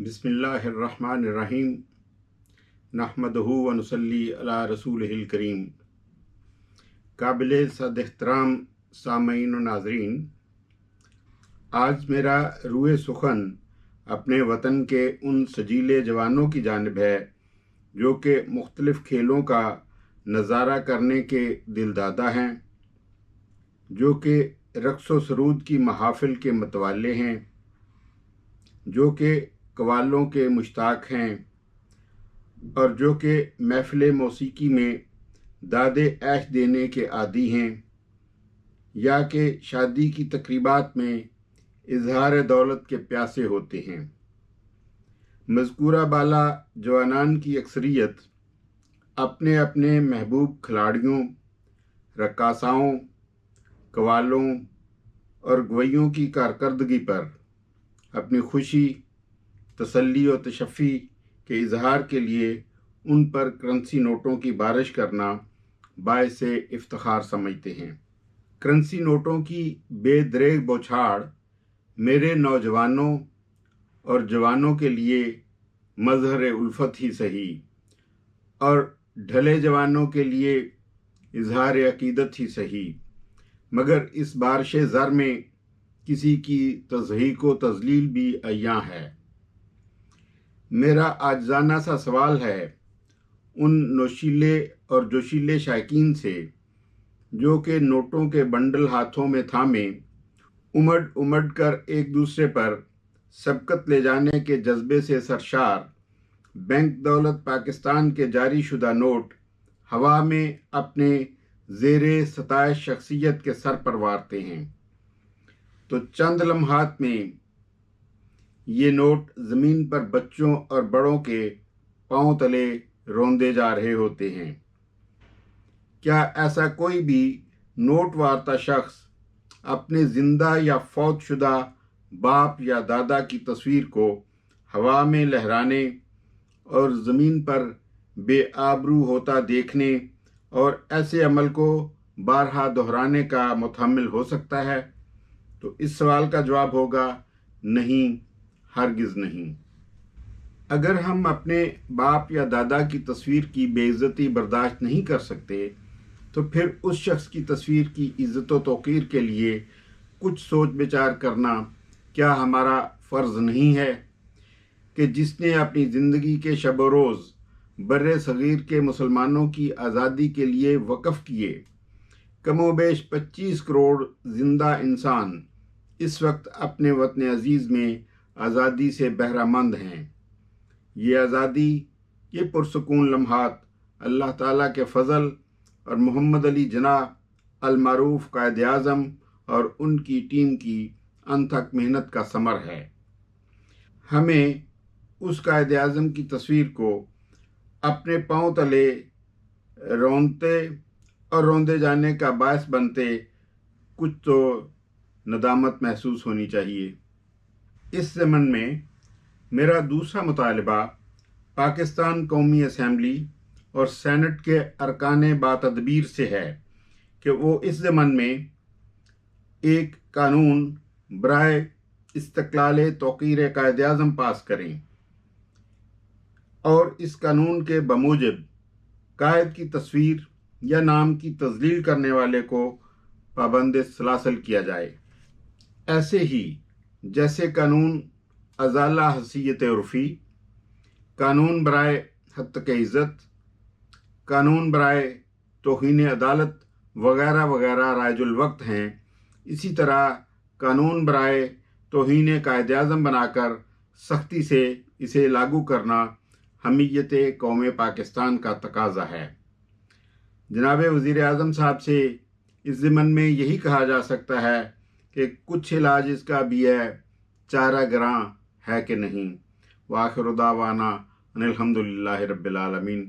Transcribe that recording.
बिस्मिल्लाहिर्रहमानिर्रहीम नहमदहु व नुसल्ली अला रसूलिहिल करीम। काबिल सद एहतराम सामईन व नाज़रीन, आज मेरा रूए सुखन अपने वतन के उन सजीले जवानों की जानिब है जो कि मुख्तलिफ़ खेलों का नज़ारा करने के दिलदादा हैं, जो कि रक़्स व सरूद की महाफ़िल के मतवाले हैं, जो कि कवालों के मुश्ताक हैं और जो कि महफ़िल मौसीकी में दादे ऐश देने के आदी हैं, या कि शादी की तकरीबात में इजहार दौलत के प्यासे होते हैं। मज़कूरा बाला जवानान की अक्सरियत अपने अपने महबूब खिलाड़ियों, रक्कासाओं, कवालों और गवैयों की कारकर्दगी पर अपनी खुशी, तसल्ली और तशफ़ी के इजहार के लिए उन पर करंसी नोटों की बारिश करना बाइसे इफ्तिखार समझते हैं। करंसी नोटों की बेदरेग बौछार मेरे नौजवानों और जवानों के लिए मज़हर उल्फत ही सही और ढले जवानों के लिए इजहार अक़ीदत ही सही, मगर इस बारिश ज़र में किसी की तज़हीक व तज़लील भी अय्यां है। मेरा आजिज़ाना सा सवाल है उन नौशीले और जोशीले शायकीन से जो कि नोटों के बंडल हाथों में थामे उमड़ उमड़ कर एक दूसरे पर सबकत ले जाने के जज्बे से सरशार बैंक दौलत पाकिस्तान के जारी शुदा नोट हवा में अपने ज़ेरे सताइश शख्सियत के सर पर वारते हैं, तो चंद लम्हात में ये नोट ज़मीन पर बच्चों और बड़ों के पांव तले रौंदे जा रहे होते हैं। क्या ऐसा कोई भी नोट वारता शख्स अपने ज़िंदा या फौत शुदा बाप या दादा की तस्वीर को हवा में लहराने और ज़मीन पर बेआबरू होता देखने और ऐसे अमल को बारहा दोहराने का मुतहम्मिल हो सकता है? तो इस सवाल का जवाब होगा नहीं, हरगिज़ नहीं। अगर हम अपने बाप या दादा की तस्वीर की बेइज्जती बर्दाश्त नहीं कर सकते, तो फिर उस शख्स की तस्वीर की इज़्ज़त व तौक़ीर के लिए कुछ सोच विचार करना क्या हमारा फ़र्ज़ नहीं है कि जिसने अपनी ज़िंदगी के शब व रोज़ बर्रे सग़ीर के मुसलमानों की आज़ादी के लिए वक़फ़ किए, कमोबेश 25 करोड़ ज़िंदा इंसान इस वक्त अपने वतन अज़ीज़ में आज़ादी से बहरामंद हैं। ये आज़ादी, ये पुरसकून लम्हात अल्लाह ताला के फ़ज़ल और मोहम्मद अली जिन्नाह अल मारूफ कायद आज़म और उनकी टीम की अनथक मेहनत का समर है। हमें उस कायद आज़म की तस्वीर को अपने पांव तले रौंदते और रौंदे जाने का बायस बनते कुछ तो नदामत महसूस होनी चाहिए। इस ज़मन में मेरा दूसरा मुतालबा पाकिस्तान कौमी असम्बली और सेनेट के अरकान बातदबीर से है कि वो इस ज़मन में एक कानून बराए इस्तक़लाल तौक़ीर कायद आज़म पास करें और इस कानून के बमूजिब कायद की तस्वीर या नाम की तज़लील करने वाले को पाबंद सलासल किया जाए। ऐसे ही जैसे कानून अज़ाला हसीयत उर्फ़ी, कानून बराए हत्क इज़्ज़त, कानून बराए तौहीन अदालत वगैरह वगैरह राइजुल वक्त हैं, इसी तरह कानून बराए तौहीन कायद आज़म बनाकर सख्ती से इसे लागू करना हमीयत कौम पाकिस्तान का तकाज़ा है। जनाब वज़ीर आज़म साहब से इस ज़मन में यही कहा जा सकता है कि कुछ इलाज इसका भी है, चारा गरां है कि नहीं। व आखिर दावाना अनिल हम्दुलिल्लाहि रब्बिल आलमीन।